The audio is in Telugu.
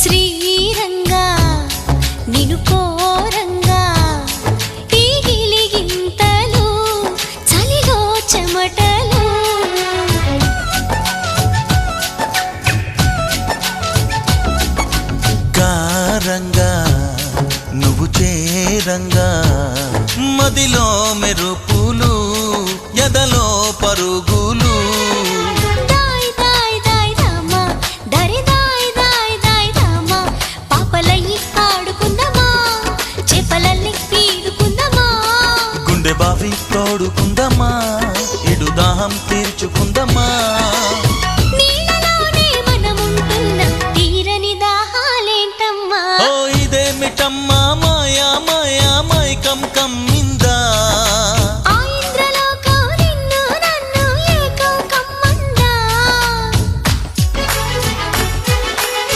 శ్రీరంగా నిను కోరంగా ఈ గిలిగింతలు చలిలో చెమటలు గారంగా నువ్వు చేరంగా మదిలో మెరుపులు ఎదలో పరుగు